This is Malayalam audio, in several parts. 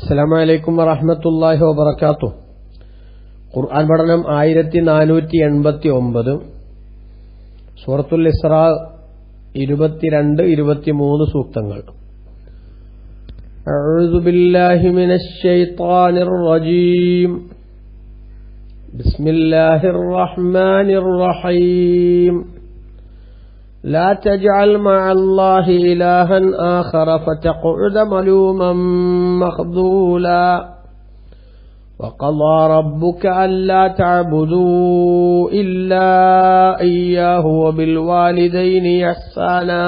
അസ്സലാമു അലൈക്കും വറഹ്മത്തുള്ളാഹി വബറകാതുഹു. ഖുർആൻ പഠനം 1489, സൂറത്തുൽ ഇസ്രാ 22-23 സൂക്തങ്ങൾ. അഊദു ബില്ലാഹി മിനശ് ശൈത്വാനിർ റജീം. ബിസ്മില്ലാഹിർ റഹ്മാനിർ റഹീം. لا تجعل مع الله إلها آخر فتقعد ملوما مخذولا وقضى ربك ألا تعبدوا إلا إياه وبالوالدين إحسانا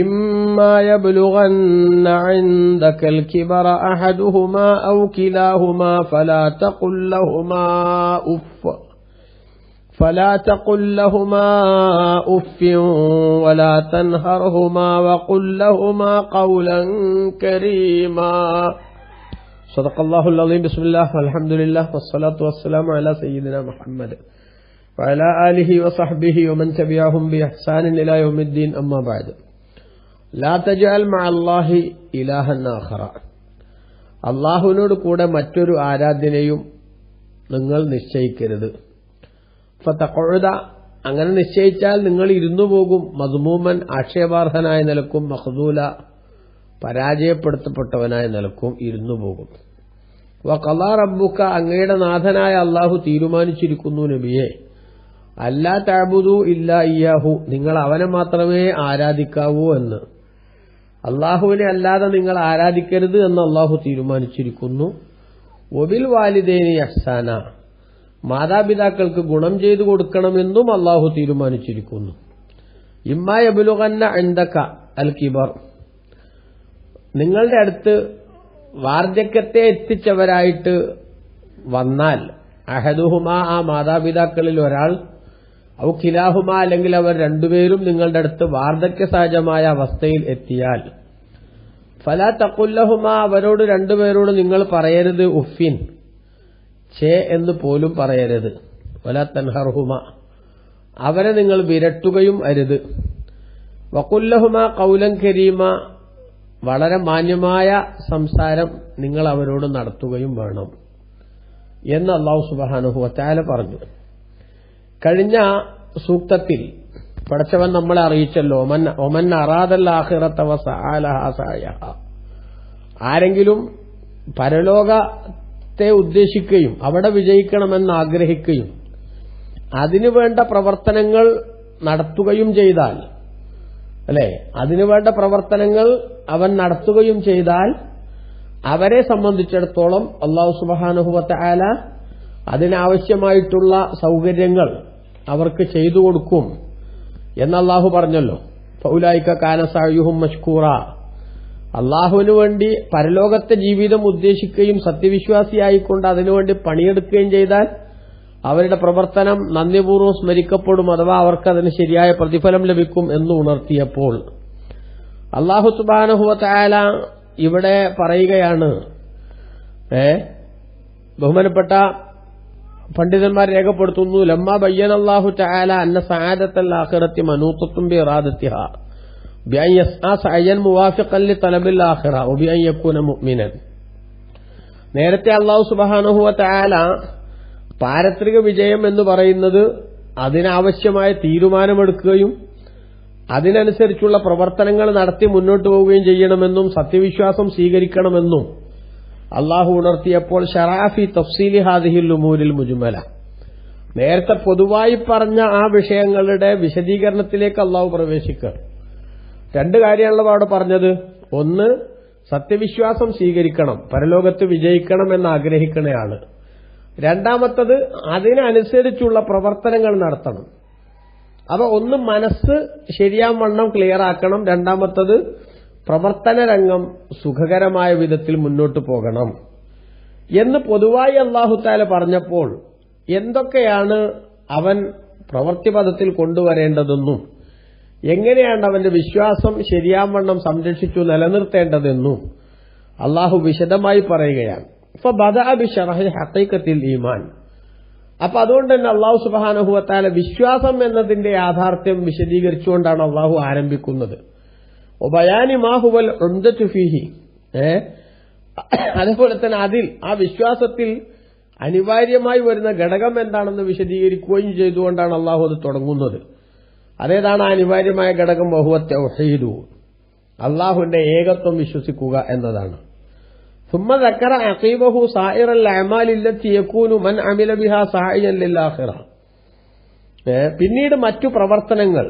إما يبلغن عندك الكبر أحدهما أو كلاهما فلا تقل لهما أف ولا تنهرهما وقل لهما قولا كريما. صدق الله العظيم. بسم الله والحمد لله والصلاة والسلام على سيدنا محمد وعلى آله وصحبه ومن تبعهم بإحسان إلى يوم الدين. أما بعد. لا تجعل مع الله إلها آخر. അല്ലാഹുവിനോട് കൂടെ മറ്റൊരു ആരാധ്യനെയും നിങ്ങൾ നിശ്ചയിക്കരുത്. ഫതഖഉദ, അങ്ങനെ നിശ്ചയിച്ചാൽ നിങ്ങൾ ഇരുന്നു പോകും, മദ്മൂമൻ, ആക്ഷേപാർഹനായ നിലക്കും, മഖ്ദൂല, പരാജയപ്പെടുത്തപ്പെട്ടവനായ നിലക്കും ഇരുന്നു പോകും. വഖളാ റബ്ബുക, അങ്ങയുടെ നാഥനായ അല്ലാഹു തീരുമാനിച്ചിരിക്കുന്നു നബിയെ, അല്ലാ തഅബുദു ഇല്ലാ ഇയ്യാഹു, നിങ്ങൾ അവനെ മാത്രമേ ആരാധിക്കാവൂ എന്ന്. അല്ലാഹുവിനെ അല്ലാതെ നിങ്ങൾ ആരാധിക്കരുത് എന്ന് അല്ലാഹു തീരുമാനിച്ചിരിക്കുന്നു. വബിൽ വാലിദൈനി ഇഹ്സാന, മാതാപിതാക്കൾക്ക് ഗുണം ചെയ്തു കൊടുക്കണമെന്നും അല്ലാഹു തീരുമാനിച്ചിരിക്കുന്നു. ഇമ്മാ യബ്ലുഗന്ന ഇൻദക അൽ കിബർ, നിങ്ങളുടെ അടുത്ത് വാർദ്ധക്യത്തെ എത്തിച്ചവരായിട്ട് വന്നാൽ, അഹദുഹുമാ, ആ മാതാപിതാക്കളിൽ ഒരാൾ, ഔ കിലാഹുമാ, അല്ലെങ്കിൽ അവർ രണ്ടുപേരും നിങ്ങളുടെ അടുത്ത് വാർദ്ധക്യ സഹജമായ അവസ്ഥയിൽ എത്തിയാൽ, ഫലാ തഖുൽ ലഹുമാ, അവരോട് രണ്ടുപേരോട് നിങ്ങൾ പറയരുത് ഉഫിൻ, ഛേ എന്ന് പോലും പറയരുത്. വലാ തൻഹർഹുമാ, അവരെ നിങ്ങൾ വിരട്ടുകയും അരുത്. വഖുൽ ലഹുമാ ഖൗലൻ കരീമ, വളരെ മാന്യമായ സംസാരം നിങ്ങൾ അവരോട് നടത്തുകയും വേണം എന്ന് അല്ലാഹു സുബ്ഹാനഹു വ തആല പറഞ്ഞു. കഴിഞ്ഞ സൂക്തത്തിൽ പടച്ചവൻ നമ്മളെ അറിയിച്ചല്ലോ, ഒമൻ അറാദൽ ആഖിറത വസഅലഹാ സഅയഹ, ആരെങ്കിലും പരലോകത്തെ ഉദ്ദേശിക്കുകയും അവിടെ വിജയിക്കണമെന്ന് ആഗ്രഹിക്കുകയും അതിനുവേണ്ട പ്രവർത്തനങ്ങൾ നടത്തുകയും ചെയ്താൽ, അല്ലെ, അതിനുവേണ്ട പ്രവർത്തനങ്ങൾ അവൻ നടത്തുകയും ചെയ്താൽ, അവരെ സംബന്ധിച്ചിടത്തോളം അല്ലാഹു സുബ്ഹാനഹു വ തആല അതിനാവശ്യമായിട്ടുള്ള സൗകര്യങ്ങൾ അവർക്ക് ചെയ്തു കൊടുക്കും എന്ന് അല്ലാഹു പറഞ്ഞല്ലോ. ഫൗലൈക കാന സഅയുഹും മഷ്കൂറ, അള്ളാഹുവിനു വേണ്ടി പരലോകത്തെ ജീവിതം ഉദ്ദേശിക്കുകയും സത്യവിശ്വാസിയായിക്കൊണ്ട് അതിനുവേണ്ടി പണിയെടുക്കുകയും ചെയ്താൽ അവരുടെ പ്രവർത്തനം നന്ദിപൂർവ്വം സ്മരിക്കപ്പെടും, അഥവാ അവർക്കതിന് ശരിയായ പ്രതിഫലം ലഭിക്കും എന്ന് ഉണർത്തിയപ്പോൾ അല്ലാഹു സുബ്ഹാനഹു വ തആല ഇവിടെ പറയുകയാണ്, ബഹുമാനപ്പെട്ട പണ്ഡിതന്മാർ രേഖപ്പെടുത്തുന്നു, ലമ്മാ ബയ്യനല്ലാഹു തആല അന്ന സഅദത്തൽ ആഖിറത്തി മനൂത്തത്തുൻ ബിഇറാദത്തിഹാ ബിഅൻ യസ്ആ സഅയൻ മുവാഫിഖൻ ലിതലബിൽ ആഖിറ വബിഅൻ യകൂന മുഅ്മിനൻ. നേരത്തെ അല്ലാഹു സുബ്ഹാനഹു വ തആല പാരത്രിക വിജയം എന്ന് പറയുന്നത് അതിനാവശ്യമായ തീരുമാനമെടുക്കുകയും അതിനനുസരിച്ചുള്ള പ്രവർത്തനങ്ങൾ നടത്തി മുന്നോട്ട് പോവുകയും ചെയ്യണമെന്നും സത്യവിശ്വാസം സ്വീകരിക്കണമെന്നും അല്ലാഹു ഉണർത്തിയപ്പോൾ ശറഅ ഫീ തഫ്സീലി ഹാദിഹിൽ ഉമൂരിൽ മുജ്മല, നേരത്തെ പൊതുവായി പറഞ്ഞ ആ വിഷയങ്ങളുടെ വിശദീകരണത്തിലേക്ക് അല്ലാഹു പ്രവേശിക്കുക. രണ്ട് കാര്യമാണല്ലോ അവിടെ പറഞ്ഞത്. ഒന്ന്, സത്യവിശ്വാസം സ്വീകരിക്കണം, പരലോകത്ത് വിജയിക്കണം എന്ന് ആഗ്രഹിക്കണയാള്. രണ്ടാമത്തത്, അതിനനുസരിച്ചുള്ള പ്രവർത്തനങ്ങൾ നടത്തണം. അപ്പൊ ഒന്ന്, മനസ്സ് ശരിയാവണ്ണം ക്ലിയർ ആക്കണം. രണ്ടാമത്തത്, പ്രവർത്തന രംഗം സുഖകരമായ വിധത്തിൽ മുന്നോട്ട് പോകണം എന്ന് പൊതുവായി അല്ലാഹു തആല പറഞ്ഞപ്പോൾ എന്തൊക്കെയാണ് അവൻ പ്രവൃത്തിപഥത്തിൽ കൊണ്ടുവരേണ്ടതെന്നും എങ്ങനെയാണ് അവന്റെ വിശ്വാസം ശരിയാവണ്ണം സംരക്ഷിച്ചു നിലനിർത്തേണ്ടതെന്നും അല്ലാഹു വിശദമായി പറയുകയാണ്. ഫബദഅ ബിശറഹി ഹഖീഖത്തിൽ ഈമാൻ. അപ്പൊ അതുകൊണ്ട് തന്നെ അല്ലാഹു സുബ്ഹാനഹു വ തആല വിശ്വാസം എന്നതിന്റെ യാഥാർത്ഥ്യം വിശദീകരിച്ചുകൊണ്ടാണ് അല്ലാഹു ആരംഭിക്കുന്നത്. വബയാനി മാ ഹുവൽ ഉംദതു ഫീഹി, അതേപോലെ തന്നെ അതിൽ ആ വിശ്വാസത്തിൽ അനിവാര്യമായി വരുന്ന ഘടകം എന്താണെന്ന് വിശദീകരിക്കുകയും ചെയ്തുകൊണ്ടാണ് അള്ളാഹു അത് തുടങ്ങുന്നത്. അതേതാണ് അനിവാര്യമായ ഘടകം? വഹുവ തൗഹീദു, അള്ളാഹുവിന്റെ ഏകത്വം വിശ്വസിക്കുക എന്നതാണ്. ثم ذكر عقيبه سائر الأعمال التي يكون من عمل بها ساعيا للآخرة. പിന്നീട് മറ്റു പ്രവർത്തനങ്ങൾ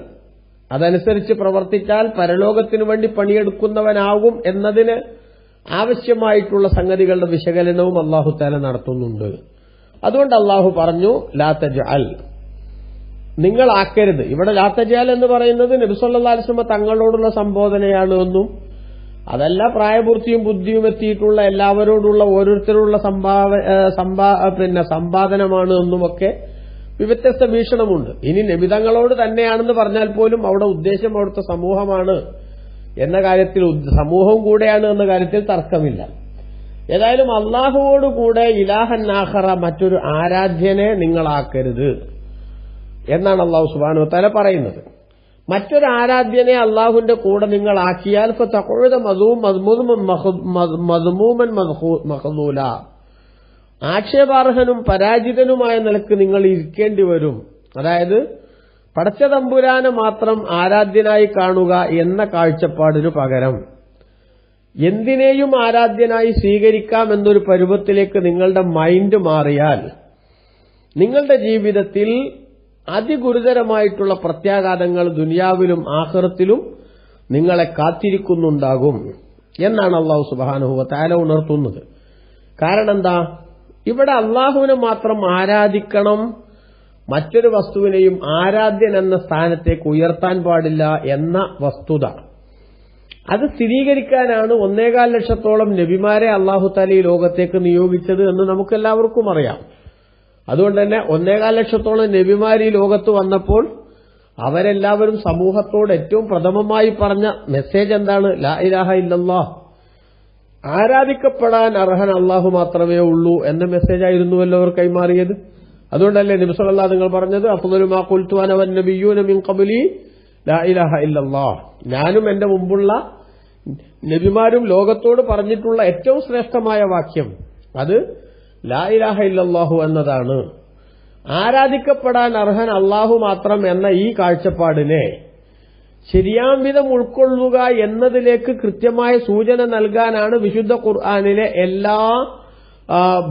അതനുസരിച്ച് പ്രവർത്തിച്ചാൽ പരലോകത്തിനു വേണ്ടി പണിയെടുക്കുന്നവനാകും എന്നതിന് ആവശ്യമായിട്ടുള്ള സംഗതികളുടെ വിശകലനവും അല്ലാഹു തആല നടത്തുന്നുണ്ട്. അതുകൊണ്ട് അല്ലാഹു പറഞ്ഞു ലാ തജ്അൽ, നിങ്ങളാക്കരുത്. ഇവിടെ ലാ തജ്അൽ എന്ന് പറയുന്നത് നബി സല്ലല്ലാഹു അലൈഹി വസല്ലം തങ്ങളോടുള്ള സംബോധനയാണ് എന്നും അതല്ല പ്രായപൂർത്തിയും ബുദ്ധിയും എത്തിയിട്ടുള്ള എല്ലാവരോടുള്ള ഓരോരുത്തരുള്ള സമ്പാദനമാണ് എന്നുമൊക്കെ വ്യത്യസ്ത വീക്ഷണമുണ്ട്. ഇനി നബിതങ്ങളോട് തന്നെയാണെന്ന് പറഞ്ഞാൽ പോലും അവിടെ ഉദ്ദേശം അവിടുത്തെ സമൂഹമാണ് എന്ന കാര്യത്തിൽ, സമൂഹവും കൂടെയാണ് എന്ന കാര്യത്തിൽ തർക്കമില്ല. ഏതായാലും അള്ളാഹുവോടുകൂടെ ഇലാഹൻ ആഖറ, മറ്റൊരു ആരാധ്യനെ നിങ്ങളാക്കരുത് എന്നാണ് അള്ളാഹു സുബ്ഹാനഹു വ തആല പറയുന്നത്. മറ്റൊരു ആരാധ്യനെ അള്ളാഹുവിന്റെ കൂടെ നിങ്ങളാക്കിയാൽ ഫതഖഉദ മദ്മൂമൻ മഖ്ദൂല, ആക്ഷേപാർഹനും പരാജിതനുമായ നിലക്ക് നിങ്ങൾ ഇരിക്കേണ്ടി വരും. അതായത് പടച്ച തമ്പുരാനെ മാത്രം ആരാധ്യനായി കാണുക എന്ന കാഴ്ചപ്പാടിനു പകരം എന്തിനേയും ആരാധ്യനായി സ്വീകരിക്കാം എന്നൊരു പരുവത്തിലേക്ക് നിങ്ങളുടെ മൈൻഡ് മാറിയാൽ നിങ്ങളുടെ ജീവിതത്തിൽ അതിഗുരുതരമായിട്ടുള്ള പ്രത്യാഘാതങ്ങൾ ദുനിയാവിലും ആഖിറത്തിലും നിങ്ങളെ കാത്തിരിക്കുന്നുണ്ടാകും എന്നാണ് അല്ലാഹു സുബ്ഹാനഹു വ തആല ഉണർത്തുന്നത്. കാരണം എന്താ? ഇവിടെ അള്ളാഹുവിനെ മാത്രം ആരാധിക്കണം, മറ്റൊരു വസ്തുവിനെയും ആരാധ്യൻ എന്ന സ്ഥാനത്തേക്ക് ഉയർത്താൻ പാടില്ല എന്ന വസ്തുത അത് സ്ഥിരീകരിക്കാനാണ് 1.25 ലക്ഷത്തോളം നബിമാരെ അല്ലാഹു തആല ഈ ലോകത്തേക്ക് നിയോഗിച്ചത് എന്ന് നമുക്കെല്ലാവർക്കും അറിയാം. അതുകൊണ്ട് തന്നെ 1.25 ലക്ഷത്തോളം നബിമാർ ഈ ലോകത്ത് വന്നപ്പോൾ അവരെല്ലാവരും സമൂഹത്തോട് ഏറ്റവും പ്രഥമമായി പറഞ്ഞ മെസ്സേജ് എന്താണ്? ലാ ഇലാഹ ഇല്ലല്ലാഹ്, ആരാധിക്കപ്പെടാൻ അർഹൻ അള്ളാഹു മാത്രമേ ഉള്ളൂ എന്ന മെസ്സേജ് ആയിരുന്നുവല്ലോ അവർ കൈമാറിയത്. അതുകൊണ്ടല്ലേ നബി സല്ലല്ലാഹു അലൈഹി വസല്ലം പറഞ്ഞത് അഫ്ളലു മാ ഖുൽതു അന വന്നബിയ്യൂന മിൻ ഖബ്ലി ലാ ഇലാഹ ഇല്ലല്ലാഹ്, ഞാനും എന്റെ മുമ്പുള്ള നബിമാരും ലോകത്തോട് പറഞ്ഞിട്ടുള്ള ഏറ്റവും ശ്രേഷ്ഠമായ വാക്യം അത് ലാ ഇലാഹ ഇല്ലല്ലാഹു എന്നതാണ്. ആരാധിക്കപ്പെടാൻ അർഹൻ അള്ളാഹു മാത്രം എന്ന ഈ കാഴ്ചപ്പാടിനെ ശരിയാം വിധം ഉൾക്കൊള്ളുക എന്നതിലേക്ക് കൃത്യമായ സൂചന നൽകാനാണ് വിശുദ്ധ ഖുർആനിലെ എല്ലാ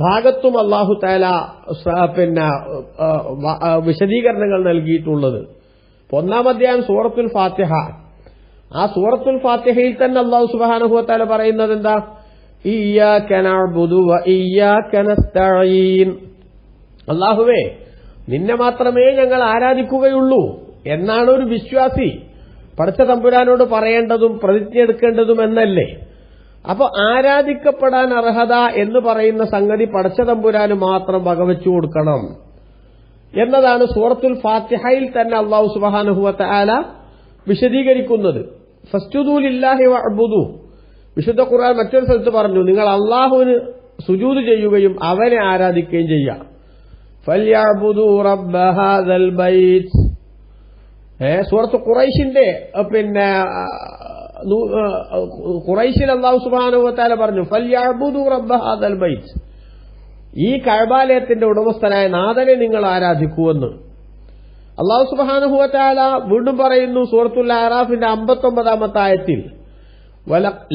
ഭാഗത്തും അല്ലാഹു തആല വിശദീകരണങ്ങൾ നൽകിയിട്ടുള്ളത്. 1-ാം അധ്യായം സൂറത്തുൽ ഫാത്തിഹ, ആ സൂറത്തുൽ ഫാത്തിഹയിൽ തന്നെ അല്ലാഹു സുബ്ഹാനഹു വ തആല പറയുന്നത് എന്താ? ഇയ്യാക നഅ്ബുദു വ ഇയ്യാക നസ്തഈൻ, അല്ലാഹുവേ നിന്നെ മാത്രമേ ഞങ്ങൾ ആരാധിക്കുകയുള്ളൂ എന്നാണ് ഒരു വിശ്വാസി പടച്ച തമ്പുരാനോട് പറയേണ്ടതും പ്രതിജ്ഞ എടുക്കേണ്ടതും എന്നല്ലേ? അപ്പൊ ആരാധിക്കപ്പെടാൻ അർഹത എന്ന് പറയുന്ന സംഗതി പടച്ച തമ്പുരാന് മാത്രം വകവെച്ചു കൊടുക്കണം എന്നതാണ് സൂറത്തുൽ ഫാത്തിഹയിൽ തന്നെ അല്ലാഹു സുബ്ഹാനഹു വ തആല വിശദീകരിക്കുന്നത്. ഫസ്ജുദൂ ലില്ലാഹി വഅബ്ദു, വിശുദ്ധ ഖുർആൻ മറ്റൊരു സ്ഥലത്ത് പറഞ്ഞു നിങ്ങൾ അല്ലാഹുവിന് സുജൂദ് ചെയ്യുകയും അവനെ ആരാധിക്കുകയും ചെയ്യുക. ഫൽയഅബ്ദു റബ്ബ ഹാദൽ ബൈത്ത്, സൂറത്ത് ഖുറൈശിന്റെ ഖുറൈശിൽ അല്ലാഹു സുബ്ഹാനഹു വ തആല പറഞ്ഞു ഫൽയഅബ്ദു റബ്ബ ഹാദൽ ബൈത്ത്, ഈ കഅബാലയത്തിന്റെ ഉടമസ്ഥനായ നാഥനെ നിങ്ങൾ ആരാധിക്കുമെന്ന് അല്ലാഹു സുബ്ഹാനഹു വ തആല വീണ്ടും പറയുന്നു സൂറത്തുൽ അറാഫിന്റെ 59-ാമത്തെ ആയത്തിൽ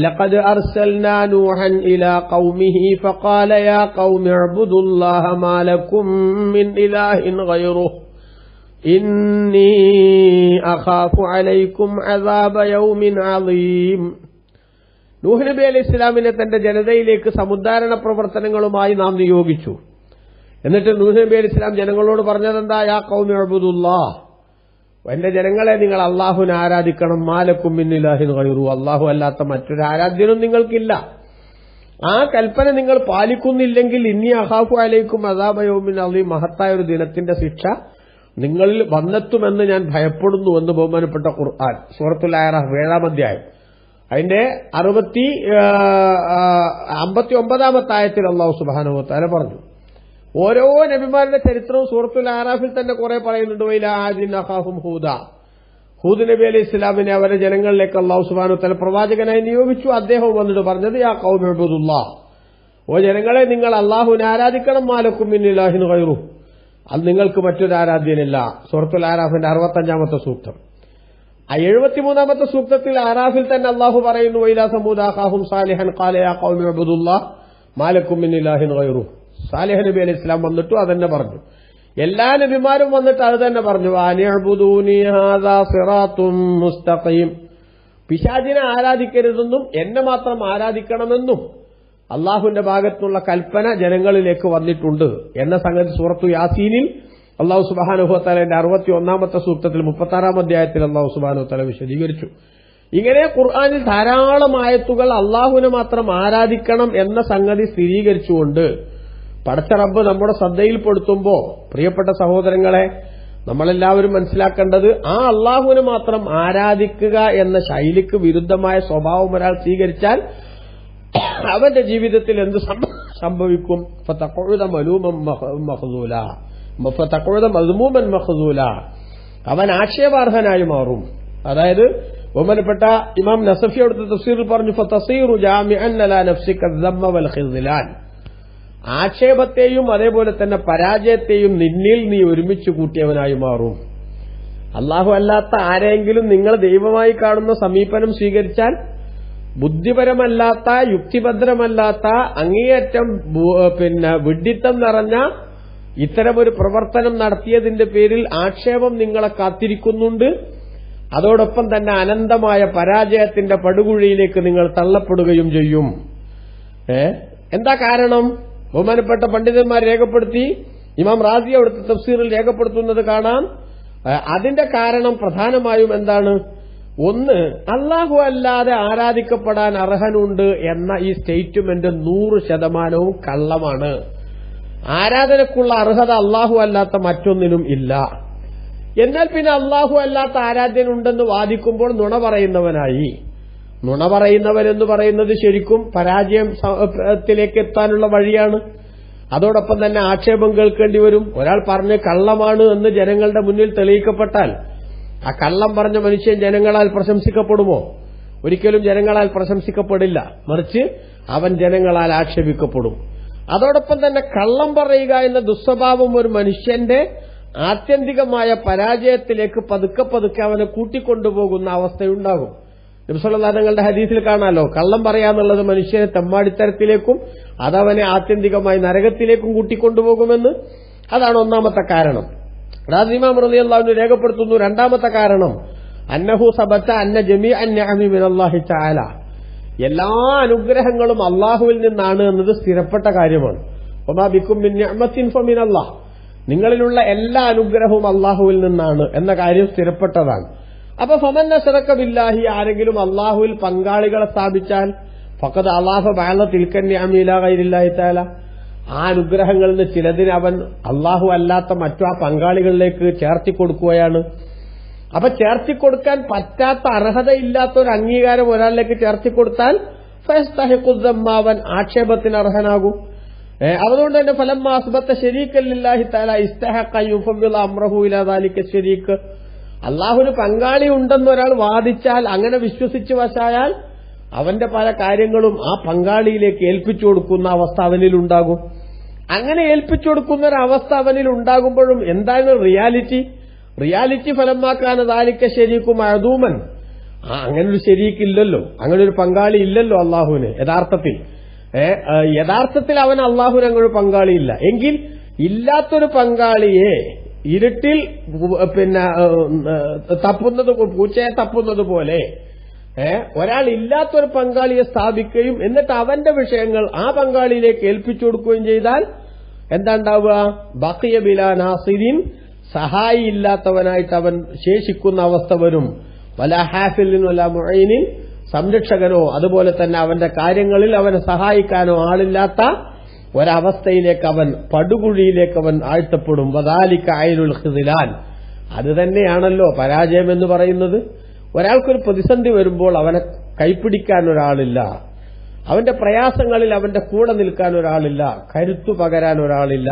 ലഖദ് അർസൽനാ നൂഹൻ ഇലാ ഖൗമിഹി ഫഖാല യാ ഖൗമി അബ്ദുല്ലാഹ മാ ലക്കും മിൻ ഇലാഹിൻ ഗൈറുഹു ഇന്നി അഖാഫു അലൈക്കും അദാബ യൗമിൻ അളീം. നൂഹ് നബി അലൈഹി ഇസ്ലാമിനെ തന്റെ ജനതയിലേക്ക് സമുദ്ധാരണ പ്രവർത്തനങ്ങളുമായി നാം നിയോഗിച്ചു. എന്നിട്ട് നൂഹ് നബി അലൈഹി ഇസ്ലാം ജനങ്ങളോട് പറഞ്ഞതെന്താ? യാ ഖൗമി അബ്ദുല്ലാഹ്, എന്റെ ജനങ്ങളെ നിങ്ങൾ അള്ളാഹുവിനെ ആരാധിക്കണം. മാലക്കും മിൻ ഇലാഹിൻ ഗൈറുഹു, അള്ളാഹു അല്ലാത്ത മറ്റൊരു ആരാധ്യനും നിങ്ങൾക്കില്ല. ആ കൽപ്പന നിങ്ങൾ പാലിക്കുന്നില്ലെങ്കിൽ ഇന്നി അഖാഫു അലൈക്കും അദാബ യൗമിൻ അളീം, മഹത്തായ ഒരു ദിനത്തിന്റെ ശിക്ഷ നിങ്ങളിൽ വന്നെത്തുമെന്ന് ഞാൻ ഭയപ്പെടുന്നുവെന്ന് ബഹുമാനപ്പെട്ട ഖുർആൻ സൂറത്തുൽ അറാഫ് 7-ാം അധ്യായം അതിന്റെ 59-ാമത്തെ ആയത്തിൽ അല്ലാഹു സുബ്ഹാനഹു വ തആല പറഞ്ഞു. ഓരോ നബിമാരുടെ ചരിത്രവും സൂറത്തുൽ അറാഫിൽ തന്നെ കുറെ പറയുന്നുണ്ട്. വൈലാ ആദിൻ അഖാഹും ഹൂദ, ഹൂദ് നബി അലൈഹി ഇസ്ലാമിനെ അവരുടെ ജനങ്ങളിലേക്ക് അല്ലാഹു സുബ്ഹാനഹു വ തആല പ്രവാചകനായി നിയോഗിച്ചു. അദ്ദേഹം വന്നിട്ട് പറഞ്ഞത് യാ ഖൗമി അബ്ദുല്ലാഹ്, ഓ ജനങ്ങളെ, നിങ്ങൾ അള്ളാഹുവിനെ ആരാധിക്കണം. മാലക്കും മിൻ ഇലാഹിൻ ഗൈറു, അത് നിങ്ങൾക്ക് മറ്റൊരു ആരാധ്യനില്ല. സൂറത്തുൽ ആറാഫിന്റെ 65-ാമത്തെ സൂക്തം. 73-ാമത്തെ സൂക്തത്തിൽ ആറാഫിൽ തന്നെ അള്ളാഹു പറയുന്നു, വൈലാ സമൂദ അഖാഹും സാലിഹൻ ഖാല യാ ഖൗമി ഉബ്ദുല്ലാഹ് മാലക്കും മിൻ ഇലാഹിൻ ഗൈറു. സാലിഹ് നബി അലൈഹി സ്വലാം വന്നിട്ടും അതന്നെ പറഞ്ഞു. എല്ലാ നബിമാരും വന്നിട്ട് അത് തന്നെ പറഞ്ഞു, അനിഅ്ബുദൂനി ഹാദാ സിറാത്തും മുസ്തഖീം. പിശാചിനെ ആരാധിക്കരുതെന്നും എന്നെ മാത്രം ആരാധിക്കണമെന്നും അള്ളാഹുവിന്റെ ഭാഗത്തുള്ള കൽപ്പന ജനങ്ങളിലേക്ക് വന്നിട്ടുണ്ട് എന്ന സംഗതി സൂറത്തു യാസീനിൽ അള്ളാഹു സുബ്ഹാനഹു വ തആലയുടെ 61-ാമത്തെ സൂക്തത്തിൽ 36-ാം അധ്യായത്തിൽ അള്ളാഹു സുബ്ഹാനഹു വ തആല വിശദീകരിച്ചു. ഇങ്ങനെ ഖുർആനിൽ ധാരാളം ആയത്തുകൾ അള്ളാഹുവിനെ മാത്രം ആരാധിക്കണം എന്ന സംഗതി സ്ഥിരീകരിച്ചുകൊണ്ട് പടച്ച റബ്ബ് നമ്മുടെ ശ്രദ്ധയിൽപ്പെടുത്തുമ്പോ, പ്രിയപ്പെട്ട സഹോദരങ്ങളെ, നമ്മളെല്ലാവരും മനസ്സിലാക്കേണ്ടത് ആ അള്ളാഹുവിനെ മാത്രം ആരാധിക്കുക എന്ന ശൈലിക്ക് വിരുദ്ധമായ സ്വഭാവം ഒരാൾ സ്വീകരിച്ചാൽ അവന്റെ ജീവിതത്തിൽ എന്ത് സംഭവിക്കും? അവൻ ആക്ഷേപാർഹനായി മാറും. അതായത് ബഹുമാനപ്പെട്ട ഇമാം നസഫി അവിടുത്തെ തഫ്സീറിൽ പറഞ്ഞു, ഫതസീറു ജാമിഅൻ അലാ നഫ്സിക ദമ്മ വൽ ഖിസ്ലാൻ. ആക്ഷേപത്തെയും അതേപോലെ തന്നെ പരാജയത്തെയും നിന്നിൽ നീ ഒരുമിച്ച് കൂട്ടിയവനായി മാറും. അള്ളാഹു അല്ലാത്ത ആരെങ്കിലും നിങ്ങൾ ദൈവമായി കാണുന്ന സമീപനം സ്വീകരിച്ചാൽ ബുദ്ധിപരമല്ലാത്ത, യുക്തിഭദ്രമല്ലാത്ത, അങ്ങേയറ്റം വിഡ്ഢിത്തം നിറഞ്ഞ ഇത്തരമൊരു പ്രവർത്തനം നടത്തിയതിന്റെ പേരിൽ ആക്ഷേപം നിങ്ങളെ കാത്തിരിക്കുന്നുണ്ട്. അതോടൊപ്പം തന്നെ അനന്തമായ പരാജയത്തിന്റെ പടുകുഴിയിലേക്ക് നിങ്ങൾ തള്ളപ്പെടുകയും ചെയ്യും. എന്താ കാരണം? ബഹുമാനപ്പെട്ട പണ്ഡിതന്മാർ രേഖപ്പെടുത്തി, ഇമാം റാസി അവിടുത്തെ തഫ്സീറിൽ രേഖപ്പെടുത്തുന്നത് കാണാം. അതിന്റെ കാരണം പ്രധാനമായും എന്താണ്? ഒന്ന്, അള്ളാഹു അല്ലാതെ ആരാധിക്കപ്പെടാൻ അർഹനുണ്ട് എന്ന ഈ സ്റ്റേറ്റ്മെന്റ് 100% കള്ളമാണ്. ആരാധനക്കുള്ള അർഹത അള്ളാഹു അല്ലാത്ത മറ്റൊന്നിനും ഇല്ല. എന്നാൽ പിന്നെ അള്ളാഹു അല്ലാത്ത ആരാധ്യനുണ്ടെന്ന് വാദിക്കുമ്പോൾ നുണ പറയുന്നവനായി. നുണ പറയുന്നവരെന്ന് പറയുന്നത് ശരിക്കും പരാജയത്തിലേക്ക് എത്താനുള്ള വഴിയാണ്. അതോടൊപ്പം തന്നെ ആക്ഷേപം കേൾക്കേണ്ടി വരും. ഒരാൾ പറഞ്ഞ് കള്ളമാണ് എന്ന് ജനങ്ങളുടെ മുന്നിൽ തെളിയിക്കപ്പെട്ടാൽ ആ കള്ളം പറഞ്ഞ മനുഷ്യൻ ജനങ്ങളാൽ പ്രശംസിക്കപ്പെടുമോ? ഒരിക്കലും ജനങ്ങളാൽ പ്രശംസിക്കപ്പെടില്ല. മറിച്ച് അവൻ ജനങ്ങളാൽ ആക്ഷേപിക്കപ്പെടും. അതോടൊപ്പം തന്നെ കള്ളം പറയുക എന്ന ദുസ്വഭാവം ഒരു മനുഷ്യന്റെ ആത്യന്തികമായ പരാജയത്തിലേക്ക് പതുക്കെ പതുക്കെ അവനെ കൂട്ടിക്കൊണ്ടുപോകുന്ന അവസ്ഥയുണ്ടാകും. നബി സല്ലല്ലാഹു അലൈഹി തങ്ങളുടെ ഹദീസിൽ കാണാലോ, കള്ളം പറയാന്നുള്ളത് മനുഷ്യനെ തെമ്മാടിത്തരത്തിലേക്കും അതവനെ ആത്യന്തികമായി നരകത്തിലേക്കും കൂട്ടിക്കൊണ്ടുപോകുമെന്ന്. അതാണ് ഒന്നാമത്തെ കാരണം. ഇമാം റളിയല്ലാഹു അൻഹു രേഖപ്പെടുത്തുന്നു, രണ്ടാമത്തെ കാരണം അന്നഹു സബത അന്ന ജമീഅൻ നിഅമി മിനല്ലാഹി തആല, എല്ലാ അനുഗ്രഹങ്ങളും അള്ളാഹുവിൽ നിന്നാണ് എന്നത് സ്ഥിരപ്പെട്ട കാര്യമാണ്. വമാ ബികും മിൻ നിഅമത്തിൻ ഫമിനല്ലാഹ്, നിങ്ങളിലുള്ള എല്ലാ അനുഗ്രഹവും അള്ളാഹുവിൽ നിന്നാണ് എന്ന കാര്യം സ്ഥിരപ്പെട്ടതാണ്. അപ്പൊ ഫമൻ അശ്റക ബില്ലാഹി, ആരെങ്കിലും അള്ളാഹുവിൽ പങ്കാളികളെ സ്ഥാപിച്ചാൽ ഫഖദ് അളാഫ ബഅദ തിൽക നിഅമി ഇലാ ഗൈരില്ലാഹി തആല, ആ അനുഗ്രഹങ്ങളിൽ നിന്ന് ചിലതിന് അവൻ അള്ളാഹു അല്ലാത്ത മറ്റു ആ പങ്കാളികളിലേക്ക് ചേർത്തിക്കൊടുക്കുകയാണ്. അപ്പൊ ചേർത്തിക്കൊടുക്കാൻ പറ്റാത്ത, അർഹതയില്ലാത്ത ഒരു അംഗീകാരം ഒരാളിലേക്ക് ചേർത്തിക്കൊടുത്താൽ ഫയസ്തഹിഖുദ്ദമ്മ, അവൻ ആക്ഷേപത്തിന് അർഹനാകും. അതുകൊണ്ട് തന്നെ ഫലമ്മ അസ്ബത്ത ശരീക്കൻ ലില്ലാഹി തആല ഇസ്തഹഖ യുഫവ്വിള അംറഹു ഇലാ ദാലിക ശരീക്ക്, അള്ളാഹുവിന് പങ്കാളി ഉണ്ടെന്ന് ഒരാൾ വാദിച്ചാൽ, അങ്ങനെ വിശ്വസിച്ച് വശായാൽ അവന്റെ പല കാര്യങ്ങളും ആ പങ്കാളിയിലേക്ക് ഏൽപ്പിച്ചു കൊടുക്കുന്ന അവസ്ഥ അവനിലുണ്ടാകും. അങ്ങനെ ഏൽപ്പിച്ചു കൊടുക്കുന്ന ഒരു അവസ്ഥ അവനിൽ ഉണ്ടാകുമ്പോഴും എന്താണ് റിയാലിറ്റി ഫലമാക്കാൻ ദാലിക ശരീക്കും അദൂമൻ, അങ്ങനൊരു ശരീക്കില്ലല്ലോ, അങ്ങനൊരു പങ്കാളി ഇല്ലല്ലോ അള്ളാഹുവിന്. യഥാർത്ഥത്തിൽ അവൻ അള്ളാഹുവിന് അങ്ങനൊരു പങ്കാളിയില്ല. എങ്കിൽ ഇല്ലാത്തൊരു പങ്കാളിയെ ഇരുട്ടിൽ പൂച്ചയെ തപ്പുന്നത് പോലെ ഒരാൾ ഇല്ലാത്തൊരു പങ്കാളിയെ സ്ഥാപിക്കുകയും എന്നിട്ട് അവന്റെ വിഷയങ്ങൾ ആ പങ്കാളിയിലേക്ക് ഏൽപ്പിച്ചു കൊടുക്കുകയും ചെയ്താൽ എന്താ ഉണ്ടാവുക? ബഖിയ ബിലാ നാസിരിൻ, സഹായി ഇല്ലാത്തവനായിട്ട് അവൻ ശേഷിക്കുന്ന അവസ്ഥ വരും. വലാ ഹാഫിലിൻ വലാ മുഈനിൻ, സംരക്ഷകനോ അതുപോലെ തന്നെ അവന്റെ കാര്യങ്ങളിൽ അവനെ സഹായിക്കാനോ ആളില്ലാത്ത ഒരവസ്ഥയിലേക്ക് അവൻ, പടുകുഴിയിലേക്ക് അവൻ ആഴ്ത്തപ്പെടും. വദാലിക ഐനുൽ ഖിസ്ലാൻ, അത് തന്നെയാണല്ലോ പരാജയം എന്ന് പറയുന്നത്. ഒരാൾക്കൊരു പ്രതിസന്ധി വരുമ്പോൾ അവനെ കൈപ്പിടിക്കാൻ ഒരാളില്ല, അവന്റെ പ്രയാസങ്ങളിൽ അവന്റെ കൂടെ നിൽക്കാൻ ഒരാളില്ല, കരുത്തു പകരാൻ ഒരാളില്ല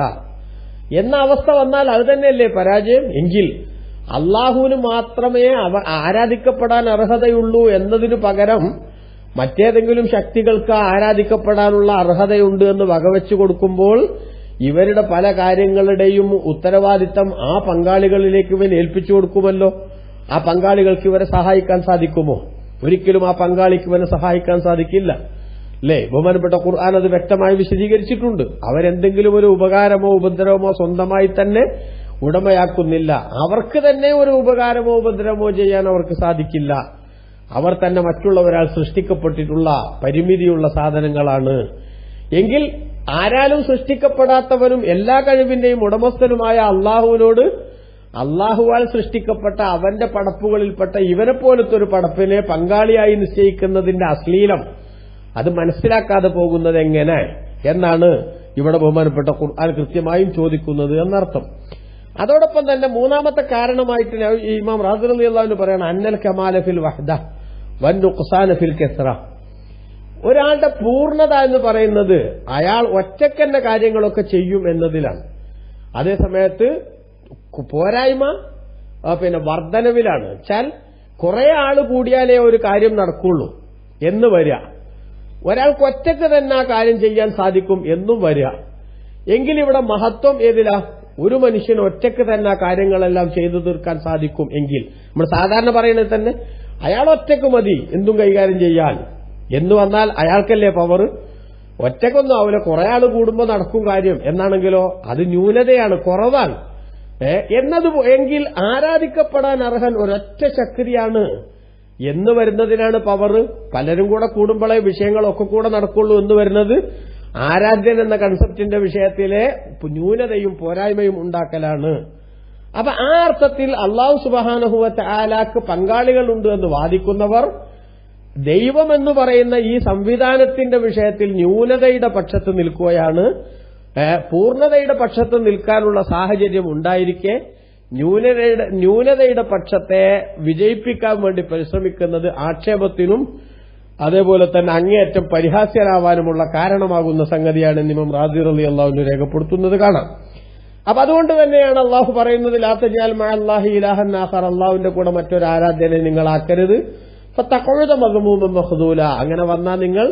എന്ന അവസ്ഥ വന്നാൽ അത് തന്നെയല്ലേ പരാജയം? എങ്കിൽ അള്ളാഹുവിന് മാത്രമേ ആരാധിക്കപ്പെടാൻ അർഹതയുള്ളൂ എന്നതിനു പകരം മറ്റേതെങ്കിലും ശക്തികൾക്ക് ആരാധിക്കപ്പെടാനുള്ള അർഹതയുണ്ട് എന്ന് വകവെച്ചു കൊടുക്കുമ്പോൾ ഇവരുടെ പല കാര്യങ്ങളുടെയും ഉത്തരവാദിത്തം ആ പങ്കാളികളിലേക്ക് ഇവൻ ഏൽപ്പിച്ചു കൊടുക്കുമല്ലോ. ആ പങ്കാളികൾക്ക് ഇവരെ സഹായിക്കാൻ സാധിക്കുമോ? ഒരിക്കലും ആ പങ്കാളിക്ക് ഇവനെ സഹായിക്കാൻ സാധിക്കില്ല. അല്ലേ? ബഹുമാനപ്പെട്ട ഖുർആൻ അത് വ്യക്തമായി വിശദീകരിച്ചിട്ടുണ്ട്. അവരെന്തെങ്കിലും ഒരു ഉപകാരമോ ഉപദ്രവമോ സ്വന്തമായി തന്നെ ഉടമയാക്കുന്നില്ല. അവർക്ക് തന്നെ ഒരു ഉപകാരമോ ഉപദ്രവമോ ചെയ്യാൻ അവർക്ക് സാധിക്കില്ല. അവർ തന്നെ മറ്റുള്ളവരാൽ സൃഷ്ടിക്കപ്പെട്ടിട്ടുള്ള പരിമിതിയുള്ള സാധനങ്ങളാണ്. എങ്കിൽ ആരാലും സൃഷ്ടിക്കപ്പെടാത്തവനും എല്ലാ കഴിവിന്റെയും ഉടമസ്ഥനുമായ അള്ളാഹുവിനോട് അള്ളാഹുവാൽ സൃഷ്ടിക്കപ്പെട്ട അവന്റെ പടപ്പുകളിൽപ്പെട്ട ഇവനെപ്പോലത്തെ ഒരു പടപ്പിനെ പങ്കാളിയായി നിശ്ചയിക്കുന്നതിന്റെ അശ്ലീലം അത് മനസ്സിലാക്കാതെ പോകുന്നത് എങ്ങനെ എന്നാണ് ഇവിടെ ബഹുമാനപ്പെട്ട ഖുർആൻ കൃത്യമായും ചോദിക്കുന്നത് എന്നർത്ഥം. അതോടൊപ്പം തന്നെ മൂന്നാമത്തെ കാരണമായിട്ട് ഇമാം റാസി റളിയല്ലാഹു അൻഹു പറയണം, അന്നൽ കമാല ഫിൽ വഹ്ദ വൻ നുഖ്സാന ഫിൽ കസ്റ. ഒരാളുടെ പൂർണ്ണത എന്ന് പറയുന്നത് അയാൾ ഒറ്റക്കന്നെ കാര്യങ്ങളൊക്കെ ചെയ്യും എന്നതിലാണ്. അതേസമയത്ത് പോരായ്മ വർധനവിലാണ്. വെച്ചാൽ കുറെ ആള് കൂടിയാലേ ഒരു കാര്യം നടക്കുള്ളൂ എന്ന് വരിക, ഒരാൾക്ക് ഒറ്റക്ക് തന്നെ ആ കാര്യം ചെയ്യാൻ സാധിക്കും എന്നും വരിക. എങ്കിൽ ഇവിടെ മഹത്വം ഏതിലാ? ഒരു മനുഷ്യന് ഒറ്റക്ക് തന്നെ ആ കാര്യങ്ങളെല്ലാം ചെയ്തു തീർക്കാൻ സാധിക്കും എങ്കിൽ, നമ്മൾ സാധാരണ പറയുന്നത് തന്നെ അയാൾ ഒറ്റക്ക് മതി എന്തും കൈകാര്യം ചെയ്യാൻ എന്ന് വന്നാൽ അയാൾക്കല്ലേ പവർ. ഒറ്റക്കൊന്നും ആവില്ല, കുറെ ആള് കൂടുമ്പോൾ നടക്കും കാര്യം എന്നാണെങ്കിലോ അത് ന്യൂനതയാണ്, കുറവാണ്. എങ്കിൽ ആരാധിക്കപ്പെടാൻ അർഹൻ ഒരൊറ്റ ശക്തിയാണ് എന്ന് വരുന്നതിനാണ് പവർ. പലരും കൂടെ കൂടുമ്പോഴേ വിഷയങ്ങളൊക്കെ കൂടെ നടക്കുള്ളൂ എന്ന് വരുന്നത് ആരാധ്യൻ എന്ന കൺസെപ്റ്റിന്റെ വിഷയത്തിലെ ന്യൂനതയും പോരായ്മയും ഉണ്ടാക്കലാണ്. അപ്പൊ ആ അർത്ഥത്തിൽ അല്ലാഹു സുബ്ഹാനഹു വ തആലാക്ക് പങ്കാളികളുണ്ട് എന്ന് വാദിക്കുന്നവർ ദൈവമെന്ന് പറയുന്ന ഈ സംവിധാനത്തിന്റെ വിഷയത്തിൽ ന്യൂനതയുടെ പക്ഷത്ത് നിൽക്കുകയാണ്. പൂർണ്ണതയുടെ പക്ഷത്ത് നിൽക്കാനുള്ള സാഹചര്യം ഉണ്ടായിരിക്കെ ന്യൂനതയുടെ പക്ഷത്തെ വിജയിപ്പിക്കാൻ വേണ്ടി പരിശ്രമിക്കുന്നത് ആക്ഷേപത്തിനും അതേപോലെ തന്നെ അങ്ങേയറ്റം പരിഹാസ്യരാവാനുമുള്ള കാരണമാകുന്ന സംഗതിയാണ് ഇമാം റാസി റളിയല്ലാഹു അൻഹു രേഖപ്പെടുത്തുന്നത് കാണാം. അപ്പൊ അതുകൊണ്ട് തന്നെയാണ് അള്ളാഹു പറയുന്നത്, ലാ തജ്അൽ മഅല്ലാഹി ഇലാഹൻ ആഖർ, അള്ളാഹുവിന്റെ കൂടെ മറ്റൊരു ആരാധ്യനെ നിങ്ങളാക്കരുത്. ഫതഖഉദ മഗ്മൂമൻ മഖ്ദൂല, അങ്ങനെ വന്നാൽ നിങ്ങൾ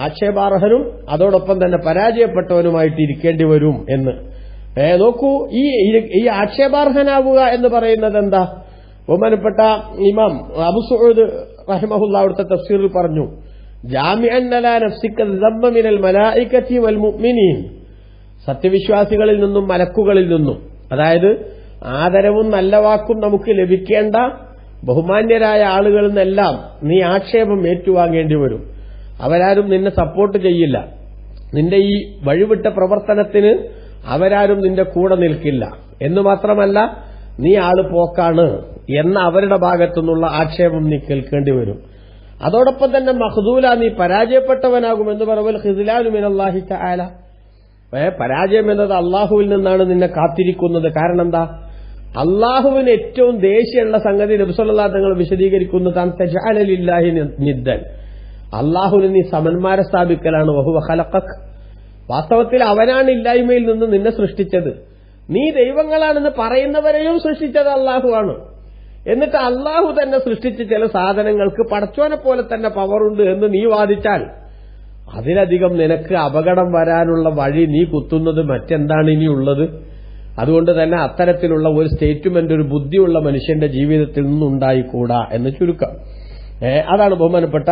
ആക്ഷേപാർഹനും അതോടൊപ്പം തന്നെ പരാജയപ്പെട്ടവനുമായിട്ട് ഇരിക്കേണ്ടി വരും എന്ന്. നോക്കൂ, ഈ ആക്ഷേപാർഹനാവുക എന്ന് പറയുന്നത് എന്താ? ബഹുമാനപ്പെട്ട ഇമാം അബൂ സഊദ് റഹിമഹുല്ലാഹ് അവിടുത്തെ തഫ്സീറിൽ പറഞ്ഞു, ജാമിഅൻ അലാ നഫ്സിക ദമ്മ മിനൽ മലായികതി വൽ മുഅ്മിനീൻ, സത്യവിശ്വാസികളിൽ നിന്നും മലക്കുകളിൽ നിന്നും, അതായത് ആദരവും നല്ല വാക്കും നമുക്ക് ലഭിക്കേണ്ട ബഹുമാന്യരായ ആളുകളിൽ നിന്നെല്ലാം നീ ആക്ഷേപം ഏറ്റുവാങ്ങേണ്ടി വരും. അവരാരും നിന്നെ സപ്പോർട്ട് ചെയ്യില്ല. നിന്റെ ഈ വഴിവിട്ട പ്രവർത്തനത്തിന് അവരാരും നിന്റെ കൂടെ നിൽക്കില്ല എന്ന് മാത്രമല്ല നീ ആള് പോക്കാണ് എന്ന അവരുടെ ഭാഗത്തുനിന്നുള്ള ആക്ഷേപം നീ കേൾക്കേണ്ടി വരും. അതോടൊപ്പം തന്നെ മഖ്ദൂല, നീ പരാജയപ്പെട്ടവനാകുമെന്ന് പറവൽ ഖിസ്ലാനു മിനല്ലാഹി തആല, പരാജയം എന്നത് അള്ളാഹുവിൽ നിന്നാണ് നിന്നെ കാത്തിരിക്കുന്നത്. കാരണം എന്താ? അള്ളാഹുവിന് ഏറ്റവും ദേഷ്യമുള്ള സംഗതി നബി സല്ലല്ലാഹു അലൈഹി വസല്ലം വിശദീകരിക്കുന്നത് താൻ തജഅല ലില്ലാഹി നിദ്ദൻ, അള്ളാഹുവിന് നീ സമന്മാരെ സ്ഥാപിക്കലാണ്. വഹുവ ഖലഖക്, വാസ്തവത്തിൽ അവനാണ് ഇല്ലായ്മയിൽ നിന്ന് നിന്നെ സൃഷ്ടിച്ചത്. നീ ദൈവങ്ങളാണെന്ന് പറയുന്നവരെയും സൃഷ്ടിച്ചത് അള്ളാഹുവാണ്. എന്നിട്ട് അള്ളാഹു തന്നെ സൃഷ്ടിച്ച ചില സാധനങ്ങൾക്ക് പടച്ചോനെ പോലെ തന്നെ പവറുണ്ട് എന്ന് നീ വാദിച്ചാൽ അതിലധികം നിനക്ക് അപകടം വരാനുള്ള വഴി നീ കുത്തുന്നത് മറ്റെന്താണ് ഇനിയുള്ളത്? അതുകൊണ്ട് തന്നെ അത്തരത്തിലുള്ള ഒരു സ്റ്റേറ്റ്മെന്റ് ഒരു ബുദ്ധിയുള്ള മനുഷ്യന്റെ ജീവിതത്തിൽ നിന്നുണ്ടായിക്കൂടാ എന്ന് ചുരുക്കം. അതാണ് ബഹുമാനപ്പെട്ട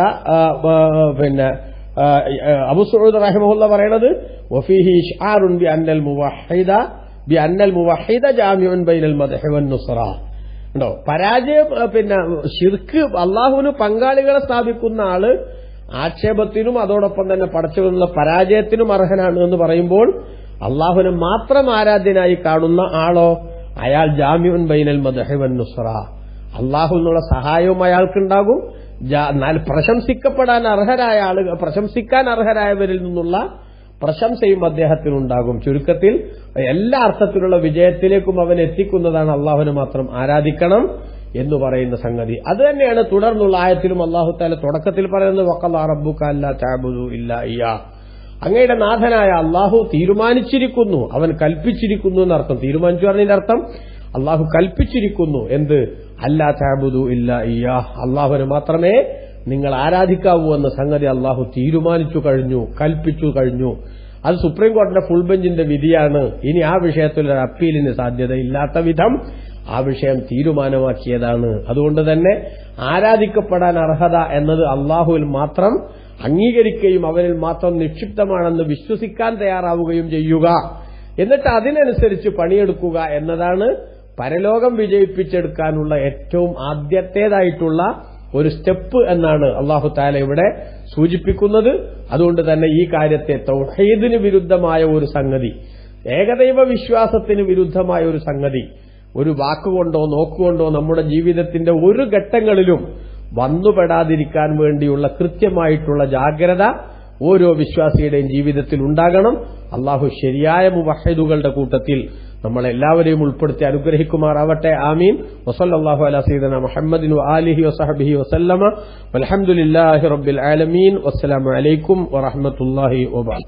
അബൂ സഊദ് റഹിമഹുല്ലാഹ് പറയുന്നത്, വഫീഹി ഇശ്ആറുൻ ബിഅന്നൽ മുവഹ്ഹിദ ജാമിഉൻ ബൈനൽ മദ്ഹി വൻ നുസ്റ. ഉണ്ടോ? പരാജയം ശിർക്ക്, അള്ളാഹുവിന് പങ്കാളികളെ സ്ഥാപിക്കുന്ന ആള് ആക്ഷേപത്തിനും അതോടൊപ്പം തന്നെ പടച്ചവനുള്ള പരാജയത്തിനും അർഹനാണ് എന്ന് പറയുമ്പോൾ അള്ളാഹുവിനെ മാത്രം ആരാധ്യനായി കാണുന്ന ആളോ അയാൾ ജാമിഉൻ ബൈനൽ മദ്ഹി വൻ നുസ്റ, അള്ളാഹുവിനുള്ള സഹായവും അയാൾക്കുണ്ടാകും, പ്രശംസിക്കപ്പെടാൻ അർഹരായ ആളുകൾ, പ്രശംസിക്കാൻ അർഹരായവരിൽ നിന്നുള്ള പ്രശംസയും അദ്ദേഹത്തിനുണ്ടാകും. ചുരുക്കത്തിൽ എല്ലാ അർത്ഥത്തിലുള്ള വിജയത്തിലേക്കും അവൻ എത്തിക്കുന്നതാണ് അള്ളാഹുവിനെ മാത്രം ആരാധിക്കണം എന്ന് പറയുന്ന സംഗതി. അത് തന്നെയാണ് തുടർന്നുള്ള ആയത്തിലും അള്ളാഹു തആല തുടക്കത്തിൽ പറയുന്നത്, വഖദാ റബ്ബുക അല്ലാ തഅബുദു ഇല്ലാ ഇയ്യാ, അങ്ങയുടെ നാഥനായ അള്ളാഹു തീരുമാനിച്ചിരിക്കുന്നു, അവൻ കൽപ്പിച്ചിരിക്കുന്നു എന്നർത്ഥം. തീരുമാനിച്ചു പറഞ്ഞതിന്റെ അർത്ഥം അള്ളാഹു കൽപ്പിച്ചിരിക്കുന്നു എന്ത്? അല്ലാ തഅബുദു ഇല്ലാ ഇയ്യാ, അള്ളാഹുവിനെ മാത്രമേ നിങ്ങൾ ആരാധിക്കാവൂ എന്ന സംഗതി അള്ളാഹു തീരുമാനിച്ചു കഴിഞ്ഞു, കൽപ്പിച്ചു കഴിഞ്ഞു. അത് സുപ്രീം കോടതിയുടെ ഫുൾ ബെഞ്ചിന്റെ വിധിയാണ്. ഇനി ആ വിഷയത്തിൽ ഒരു അപ്പീലിന് സാധ്യതയില്ലാത്ത വിധം ആ വിഷയം തീരുമാനമാക്കിയതാണ്. അതുകൊണ്ട് തന്നെ ആരാധിക്കപ്പെടാൻ അർഹത എന്നത് അള്ളാഹുവിൽ മാത്രം അംഗീകരിക്കുകയും അവരിൽ മാത്രം നിക്ഷിപ്തമാണെന്ന് വിശ്വസിക്കാൻ തയ്യാറാവുകയും ചെയ്യുക, എന്നിട്ട് അതിനനുസരിച്ച് പണിയെടുക്കുക എന്നതാണ് പരലോകം വിജയിപ്പിച്ചെടുക്കാനുള്ള ഏറ്റവും ആദ്യത്തേതായിട്ടുള്ള ഒരു സ്റ്റെപ്പ് എന്നാണ് അല്ലാഹു തആല ഇവിടെ സൂചിപ്പിക്കുന്നത്. അതുകൊണ്ട് തന്നെ ഈ കാര്യത്തെ തൗഹീദിന് വിരുദ്ധമായ ഒരു സംഗതി, ഏകദൈവ വിശ്വാസത്തിന് വിരുദ്ധമായ ഒരു സംഗതി ഒരു വാക്കുകൊണ്ടോ നോക്കുകൊണ്ടോ നമ്മുടെ ജീവിതത്തിന്റെ ഒരു ഘട്ടങ്ങളിലും വന്നുപെടാതിരിക്കാൻ വേണ്ടിയുള്ള കൃത്യമായിട്ടുള്ള ജാഗ്രത ഓരോ വിശ്വാസിയുടെയും ജീവിതത്തിൽ ഉണ്ടാകണം. അല്ലാഹു ശരിയായ മുവഹ്ഹിദുകളുടെ കൂട്ടത്തിൽ നമ്മളെല്ലാവരെയും ഉൾപ്പെടുത്തി അനുഗ്രഹിക്കുമാറാവട്ടെ. ആമീൻ. വസല്ലല്ലാഹു അലാ സയ്യിദിനാ മുഹമ്മദിൻ വആലിഹി വസഹ്ബിഹി വസല്ലമ വൽഹംദുലില്ലാഹി റബ്ബിൽ ആലമീൻ. വസ്സലാമു അലൈക്കും വറഹ്മത്തുള്ളാഹി വബറകാതുഹു.